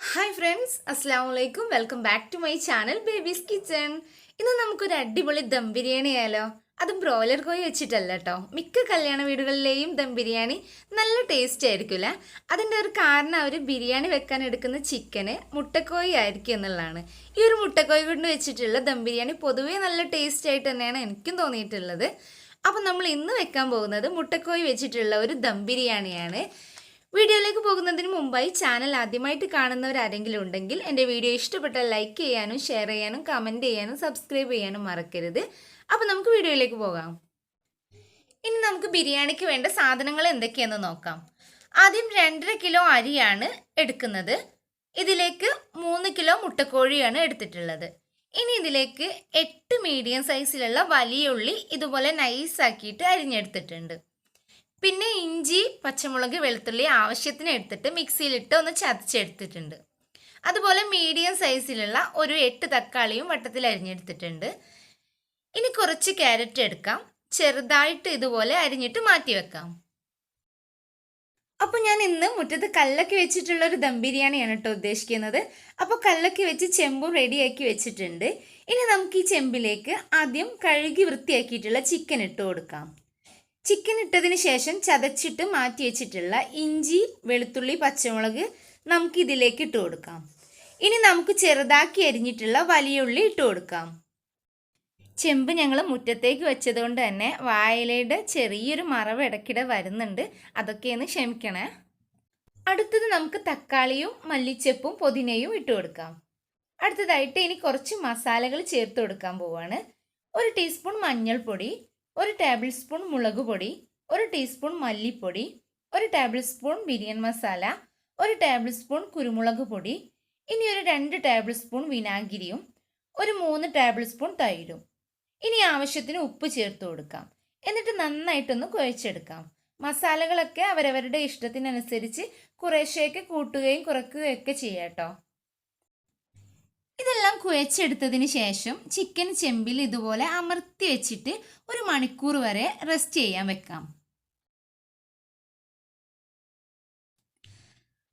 Hi friends, Assalamu alaikum. Welcome back to my channel Baby's Kitchen. ഇന്ന് നമുക്കൊരു അടിപൊളി ദം ബിരിയാണി ആയാലോ. അതും ബ്രോയിലർ കോഴി വെച്ചിട്ടല്ല കേട്ടോ. മിക്ക കല്യാണ വീടുകളിലെയും ദം ബിരിയാണി നല്ല ടേസ്റ്റ് ആയിരിക്കില്ല. അതിൻ്റെ ഒരു കാരണം അവർ ബിരിയാണി വെക്കാൻ എടുക്കുന്ന ചിക്കന് മുട്ടക്കോഴി ആയിരിക്കും എന്നുള്ളതാണ്. ഈ ഒരു മുട്ടക്കോഴി കൊണ്ട് വെച്ചിട്ടുള്ള ദം ബിരിയാണി പൊതുവേ നല്ല ടേസ്റ്റ് ആയിട്ട് തന്നെയാണ് എനിക്കും തോന്നിയിട്ടുള്ളത്. അപ്പം നമ്മൾ ഇന്ന് വെക്കാൻ പോകുന്നത് മുട്ടക്കോഴി വെച്ചിട്ടുള്ള ഒരു ദം ബിരിയാണിയാണ്. വീഡിയോയിലേക്ക് പോകുന്നതിന് മുമ്പായി ചാനൽ ആദ്യമായിട്ട് കാണുന്നവരാരെങ്കിലും ഉണ്ടെങ്കിൽ എൻ്റെ വീഡിയോ ഇഷ്ടപ്പെട്ടാൽ ലൈക്ക് ചെയ്യാനും ഷെയർ ചെയ്യാനും കമൻറ്റ് ചെയ്യാനും സബ്സ്ക്രൈബ് ചെയ്യാനും മറക്കരുത്. അപ്പോൾ നമുക്ക് വീഡിയോയിലേക്ക് പോകാം. ഇനി നമുക്ക് ബിരിയാണിക്ക് വേണ്ട സാധനങ്ങൾ എന്തൊക്കെയാണെന്ന് നോക്കാം. ആദ്യം 2.5 കിലോ അരിയാണ് എടുക്കുന്നത്. ഇതിലേക്ക് 3 കിലോ മുട്ടക്കോഴിയാണ് എടുത്തിട്ടുള്ളത്. ഇനി ഇതിലേക്ക് 8 മീഡിയം സൈസിലുള്ള വലിയ ഉള്ളി ഇതുപോലെ നൈസാക്കിയിട്ട് അരിഞ്ഞെടുത്തിട്ടുണ്ട്. പിന്നെ ഇഞ്ചി, പച്ചമുളക്, വെളുത്തുള്ളി ആവശ്യത്തിന് എടുത്തിട്ട് മിക്സിയിലിട്ട് ഒന്ന് ചതച്ചെടുത്തിട്ടുണ്ട്. അതുപോലെ മീഡിയം സൈസിലുള്ള ഒരു 8 തക്കാളിയും വട്ടത്തിൽ അരിഞ്ഞെടുത്തിട്ടുണ്ട്. ഇനി കുറച്ച് ക്യാരറ്റ് എടുക്കാം. ചെറുതായിട്ട് ഇതുപോലെ അരിഞ്ഞിട്ട് മാറ്റി വെക്കാം. അപ്പോൾ ഞാൻ ഇന്ന് മുറ്റത്ത് കല്ലൊക്കെ വെച്ചിട്ടുള്ള ഒരു ദം ബിരിയാണിയാണ് കേട്ടോ ഉദ്ദേശിക്കുന്നത്. അപ്പോൾ കല്ലൊക്കെ വെച്ച് ചെമ്പും റെഡിയാക്കി വെച്ചിട്ടുണ്ട്. ഇനി നമുക്ക് ഈ ചെമ്പിലേക്ക് ആദ്യം കഴുകി വൃത്തിയാക്കിയിട്ടുള്ള ചിക്കൻ ഇട്ട് കൊടുക്കാം. ചിക്കൻ ഇട്ടതിന് ശേഷം ചതച്ചിട്ട് മാറ്റി വെച്ചിട്ടുള്ള ഇഞ്ചി, വെളുത്തുള്ളി, പച്ചമുളക് നമുക്ക് ഇതിലേക്ക് ഇട്ട് കൊടുക്കാം. ഇനി നമുക്ക് ചെറുതാക്കി അരിഞ്ഞിട്ടുള്ള വലിയ ഉള്ളി ഇട്ട് കൊടുക്കാം. ചെമ്പ് ഞങ്ങൾ മുറ്റത്തേക്ക് വെച്ചത് കൊണ്ട് തന്നെ വായിലയുടെ ചെറിയൊരു മറവ് ഇടയ്ക്കിടെ വരുന്നുണ്ട്. അതൊക്കെയൊന്ന് ക്ഷമിക്കണേ. അടുത്തത് നമുക്ക് തക്കാളിയും മല്ലിച്ചപ്പും പുതിനയും ഇട്ട് കൊടുക്കാം. അടുത്തതായിട്ട് ഇനി കുറച്ച് മസാലകൾ ചേർത്ത് കൊടുക്കാൻ പോവാണ്. 1 ടീസ്പൂൺ മഞ്ഞൾപ്പൊടി, 1 ടേബിൾ സ്പൂൺ മുളക് പൊടി, 1 ടീസ്പൂൺ മല്ലിപ്പൊടി, 1 table spoon biryani masala, 1 table spoon കുരുമുളക് പൊടി, ഇനി ഒരു 2 ടേബിൾ സ്പൂൺ വിനാഗിരിയും 3 ടേബിൾ സ്പൂൺ തൈരും. ഇനി ആവശ്യത്തിന് ഉപ്പ് ചേർത്ത് കൊടുക്കാം. എന്നിട്ട് നന്നായിട്ടൊന്ന് കുഴച്ചെടുക്കാം. മസാലകളൊക്കെ അവരവരുടെ ഇഷ്ടത്തിനനുസരിച്ച് കുറേശ്ശെയൊക്കെ കൂട്ടുകയും കുറയ്ക്കുകയും ഒക്കെ ചെയ്യാം കേട്ടോ. ഇതെല്ലാം കുഴച്ചെടുത്തതിന് ശേഷം ചിക്കൻ ചെമ്പിൽ ഇതുപോലെ അമർത്തി വെച്ചിട്ട് 1 മണിക്കൂർ വരെ റെസ്റ്റ് ചെയ്യാൻ വെക്കാം.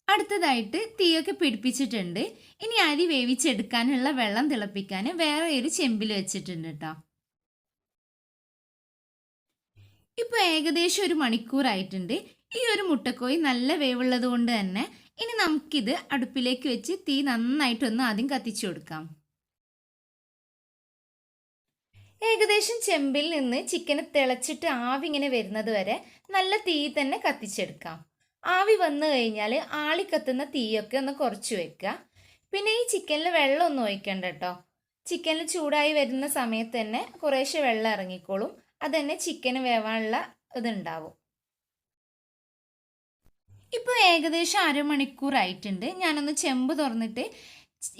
അടുത്തതായിട്ട് തീയൊക്കെ പിടിപ്പിച്ചിട്ടുണ്ട്. ഇനി അരി വേവിച്ചെടുക്കാനുള്ള വെള്ളം തിളപ്പിക്കാൻ വേറെ ഒരു ചെമ്പിൽ വെച്ചിട്ടുണ്ട് കേട്ടോ. ഇപ്പോൾ ഏകദേശം 1 മണിക്കൂറായിട്ടുണ്ട്. ഈ ഒരു മുട്ടക്കോഴി നല്ല വേവുള്ളത് കൊണ്ട് തന്നെ ഇനി നമുക്കിത് അടുപ്പിലേക്ക് വെച്ച് തീ നന്നായിട്ടൊന്ന് ആദ്യം കത്തിച്ചു കൊടുക്കാം. ഏകദേശം ചെമ്പിൽ നിന്ന് ചിക്കന് തിളച്ചിട്ട് ആവി ഇങ്ങനെ വരുന്നത് വരെ നല്ല തീ തന്നെ കത്തിച്ചെടുക്കാം. ആവി വന്നു കഴിഞ്ഞാൽ ആളി കത്തുന്ന തീയൊക്കെ ഒന്ന് കുറച്ച് വെക്കുക. പിന്നെ ഈ ചിക്കനിൽ വെള്ളമൊന്നും ഒഴിക്കണ്ട കേട്ടോ. ചിക്കനിൽ ചൂടായി വരുന്ന സമയത്ത് തന്നെ കുറേശ്ശെ വെള്ളം ഇറങ്ങിക്കോളും. അതുതന്നെ ചിക്കന് വേവാനുള്ള ഇതുണ്ടാവും. ഇപ്പോൾ ഏകദേശം അരമണിക്കൂറായിട്ടുണ്ട്. ഞാനൊന്ന് ചെമ്പ് തുറന്നിട്ട്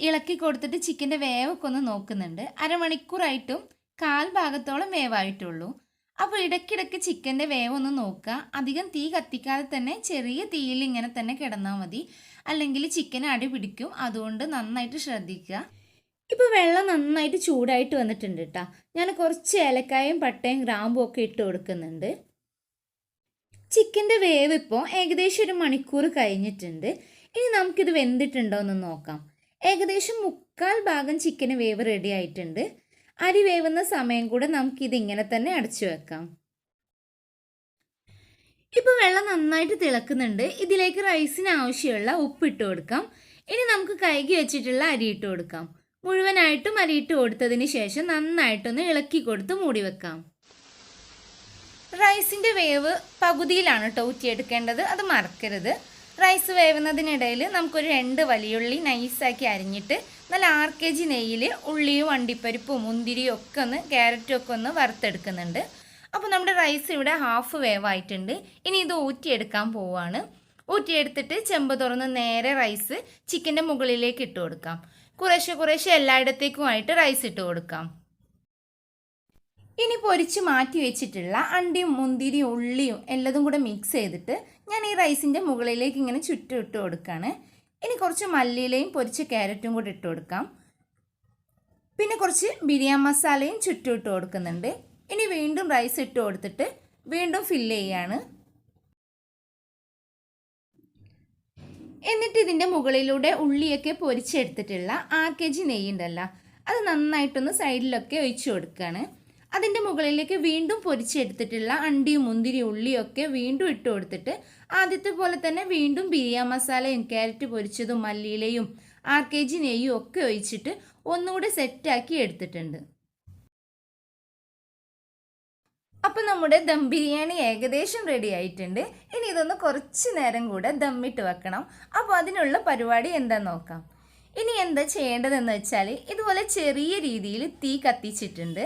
ഇളക്കി കൊടുത്തിട്ട് ചിക്കൻ്റെ വേവൊക്കെ ഒന്ന് നോക്കുന്നുണ്ട്. അരമണിക്കൂറായിട്ടും 1/4 ഭാഗത്തോളം വേവായിട്ടുള്ളൂ. അപ്പോൾ ഇടയ്ക്കിടയ്ക്ക് ചിക്കൻ്റെ വേവൊന്ന് നോക്കുക. അധികം തീ കത്തിക്കാതെ തന്നെ ചെറിയ തീയിൽ ഇങ്ങനെ തന്നെ കിടന്നാൽ മതി. അല്ലെങ്കിൽ ചിക്കൻ അടി പിടിക്കും. അതുകൊണ്ട് നന്നായിട്ട് ശ്രദ്ധിക്കുക. ഇപ്പോൾ വെള്ളം നന്നായിട്ട് ചൂടായിട്ട് വന്നിട്ടുണ്ട് കേട്ടോ. ഞാൻ കുറച്ച് ഏലക്കായും പട്ടയും ഗ്രാമ്പും ഒക്കെ ഇട്ട് കൊടുക്കുന്നുണ്ട്. ചിക്കൻ്റെ വേവ് ഇപ്പോൾ ഏകദേശം 1 മണിക്കൂർ കഴിഞ്ഞിട്ടുണ്ട്. ഇനി നമുക്കിത് വെന്തിട്ടുണ്ടോ എന്ന് നോക്കാം. ഏകദേശം 3/4 ഭാഗം ചിക്കന് വേവ് റെഡി ആയിട്ടുണ്ട്. അരി വേവുന്ന സമയം കൂടെ നമുക്കിത് ഇങ്ങനെ തന്നെ അടച്ചു വെക്കാം. ഇപ്പോൾ വെള്ളം നന്നായിട്ട് തിളക്കുന്നുണ്ട്. ഇതിലേക്ക് റൈസിന് ആവശ്യമുള്ള ഉപ്പ് ഇട്ട് കൊടുക്കാം. ഇനി നമുക്ക് കഴുകി വെച്ചിട്ടുള്ള അരി ഇട്ട് കൊടുക്കാം. മുഴുവനായിട്ടും അരി ഇട്ട് കൊടുത്തതിന് ശേഷം നന്നായിട്ടൊന്ന് ഇളക്കി കൊടുത്ത് മൂടി വെക്കാം. റൈസിൻ്റെ വേവ് പകുതിയിലാണ് കേട്ടോ ഊറ്റിയെടുക്കേണ്ടത്. അത് മറക്കരുത്. റൈസ് വേവുന്നതിനിടയിൽ നമുക്കൊരു 2 വലിയുള്ളി നൈസാക്കി അരിഞ്ഞിട്ട് നല്ല 6 kg നെയ്യിൽ ഉള്ളിയും അണ്ടിപ്പരിപ്പും മുന്തിരിയും ഒക്കെ ഒന്ന് ക്യാരറ്റും ഒക്കെ ഒന്ന് വറുത്തെടുക്കുന്നുണ്ട്. അപ്പോൾ നമ്മുടെ റൈസ് ഇവിടെ ഹാഫ് വേവായിട്ടുണ്ട്. ഇനി ഇത് ഊറ്റിയെടുക്കാൻ പോവുകയാണ്. ഊറ്റിയെടുത്തിട്ട് ചെമ്പ് തുറന്ന് നേരെ റൈസ് ചിക്കൻ്റെ മുകളിലേക്ക് ഇട്ട് കൊടുക്കാം. കുറേശ്ശെ എല്ലായിടത്തേക്കുമായിട്ട് റൈസ് ഇട്ട് കൊടുക്കാം. ഇനി പൊരിച്ച് മാറ്റി വെച്ചിട്ടുള്ള അണ്ടിയും മുന്തിരിയും ഉള്ളിയും എല്ലാതും കൂടെ മിക്സ് ചെയ്തിട്ട് ഞാൻ ഈ റൈസിൻ്റെ മുകളിലേക്ക് ഇങ്ങനെ ചുറ്റും ഇട്ട് കൊടുക്കുകയാണ്. ഇനി കുറച്ച് മല്ലിയിലയും പൊരിച്ച ക്യാരറ്റും കൂടി ഇട്ട് കൊടുക്കാം. പിന്നെ കുറച്ച് ബിരിയാണി മസാലയും ചുറ്റും ഇട്ട് കൊടുക്കുന്നുണ്ട്. ഇനി വീണ്ടും റൈസ് ഇട്ട് കൊടുത്തിട്ട് വീണ്ടും ഫില്ല് ചെയ്യാണ്. എന്നിട്ട് ഇതിൻ്റെ മുകളിലൂടെ ഉള്ളിയൊക്കെ പൊരിച്ചെടുത്തിട്ടുള്ള 1/2 kg നെയ്യുണ്ടല്ലോ, അത് നന്നായിട്ടൊന്ന് സൈഡിലൊക്കെ ഒഴിച്ചു കൊടുക്കുകയാണ്. അതിൻ്റെ മുകളിലേക്ക് വീണ്ടും പൊരിച്ചെടുത്തിട്ടുള്ള അണ്ടിയും മുന്തിരിയും ഉള്ളിയൊക്കെ വീണ്ടും ഇട്ട് കൊടുത്തിട്ട് ആദ്യത്തെ പോലെ തന്നെ വീണ്ടും ബിരിയാണി മസാലയും ക്യാരറ്റ് പൊരിച്ചതും മല്ലിയിലയും 1/2 kg നെയ്യും ഒക്കെ ഒഴിച്ചിട്ട് ഒന്നുകൂടി സെറ്റാക്കി എടുത്തിട്ടുണ്ട്. അപ്പോൾ നമ്മുടെ ദം ബിരിയാണി ഏകദേശം റെഡി ആയിട്ടുണ്ട്. ഇനി ഇതൊന്ന് കുറച്ച് നേരം കൂടെ ദമ്മിട്ട് വെക്കണം. അപ്പോൾ അതിനുള്ള പരിപാടി എന്താണെന്ന് നോക്കാം. ഇനി എന്താ ചെയ്യേണ്ടതെന്ന് വെച്ചാൽ ഇതുപോലെ ചെറിയ രീതിയിൽ തീ കത്തിച്ചിട്ടുണ്ട്.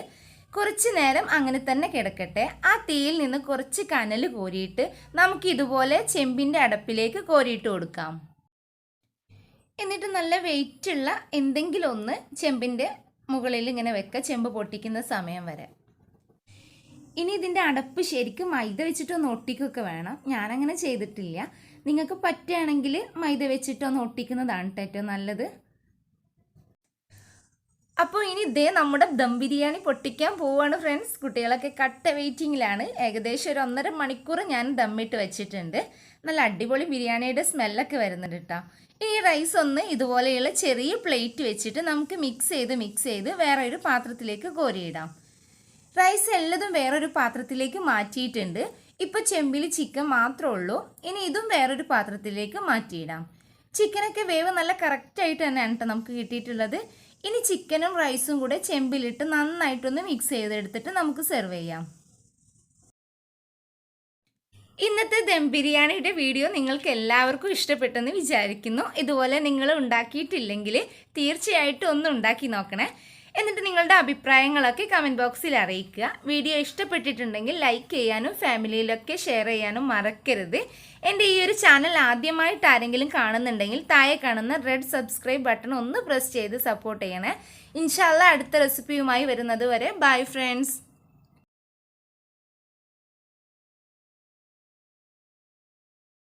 കുറച്ച് നേരം അങ്ങനെ തന്നെ കിടക്കട്ടെ. ആ തീയിൽ നിന്ന് കുറച്ച് കനൽ കോരിയിട്ട് നമുക്ക് ഇതുപോലെ ചെമ്പിൻ്റെ അടപ്പിലേക്ക് കോരിയിട്ട് കൊടുക്കാം. എന്നിട്ട് നല്ല വെയിറ്റുള്ള എന്തെങ്കിലും ഒന്ന് ചെമ്പിൻ്റെ മുകളിൽ ഇങ്ങനെ വെക്കുക, ചെമ്പ് പൊട്ടിക്കുന്ന സമയം വരെ. ഇനി ഇതിൻ്റെ അടപ്പ് ശരിക്കും മൈദ വെച്ചിട്ടൊന്ന് ഒട്ടിക്കുകയൊക്കെ വേണം. ഞാനങ്ങനെ ചെയ്തിട്ടില്ല. നിങ്ങൾക്ക് പറ്റുകയാണെങ്കിൽ മൈദ വെച്ചിട്ടൊന്ന് ഒട്ടിക്കുന്നതാണ് ഏറ്റവും നല്ലത്. അപ്പോൾ ഇനി ഇതേ നമ്മുടെ ദം ബിരിയാണി പൊട്ടിക്കാൻ പോവുകയാണ് ഫ്രണ്ട്സ്. കുട്ടികളൊക്കെ കട്ട വെയിറ്റിങ്ങിലാണ്. ഏകദേശം ഒരു 1.5 മണിക്കൂർ ഞാൻ ദമ്മിട്ട് വെച്ചിട്ടുണ്ട്. നല്ല അടിപൊളി ബിരിയാണിയുടെ സ്മെല്ലൊക്കെ വരുന്നുണ്ട് കേട്ടോ. ഈ റൈസ് ഒന്ന് ഇതുപോലെയുള്ള ചെറിയ പ്ലേറ്റ് വെച്ചിട്ട് നമുക്ക് മിക്സ് ചെയ്ത് വേറെ ഒരു പാത്രത്തിലേക്ക് കോരിയിടാം. റൈസ് എല്ലതും വേറൊരു പാത്രത്തിലേക്ക് മാറ്റിയിട്ടുണ്ട്. ഇപ്പോൾ ചെമ്പിൽ ചിക്കൻ മാത്രമേ ഉള്ളൂ. ഇനി ഇതും വേറൊരു പാത്രത്തിലേക്ക് മാറ്റിയിടാം. ചിക്കനൊക്കെ വേവ് നല്ല കറക്റ്റായിട്ട് തന്നെയാണ് കേട്ടോ നമുക്ക് കിട്ടിയിട്ടുള്ളത്. ഇനി ചിക്കനും റൈസും കൂടെ ചെമ്പിലിട്ട് നന്നായിട്ടൊന്ന് മിക്സ് ചെയ്തെടുത്തിട്ട് നമുക്ക് സെർവ് ചെയ്യാം. ഇന്നത്തെ ദം ബിരിയാണിയുടെ വീഡിയോ നിങ്ങൾക്ക് എല്ലാവർക്കും ഇഷ്ടപ്പെട്ടെന്ന് വിചാരിക്കുന്നു. ഇതുപോലെ നിങ്ങൾ ഉണ്ടാക്കിയിട്ടില്ലെങ്കിൽ തീർച്ചയായിട്ടും ഒന്ന് ഉണ്ടാക്കി നോക്കണേ. എന്നിട്ട് നിങ്ങളുടെ അഭിപ്രായങ്ങളൊക്കെ കമൻറ്റ് ബോക്സിൽ അറിയിക്കുക. വീഡിയോ ഇഷ്ടപ്പെട്ടിട്ടുണ്ടെങ്കിൽ ലൈക്ക് ചെയ്യാനും ഫാമിലിയിലൊക്കെ ഷെയർ ചെയ്യാനും മറക്കരുത്. എൻ്റെ ഈ ഒരു ചാനൽ ആദ്യമായിട്ട് ആരെങ്കിലും കാണുന്നുണ്ടെങ്കിൽ താഴെ കാണുന്ന റെഡ് സബ്സ്ക്രൈബ് ബട്ടൺ ഒന്ന് പ്രസ് ചെയ്ത് സപ്പോർട്ട് ചെയ്യണേ. ഇൻഷാല്ലാ അടുത്ത റെസിപ്പിയുമായി വരുന്നത് വരെ ബൈ ഫ്രണ്ട്സ്.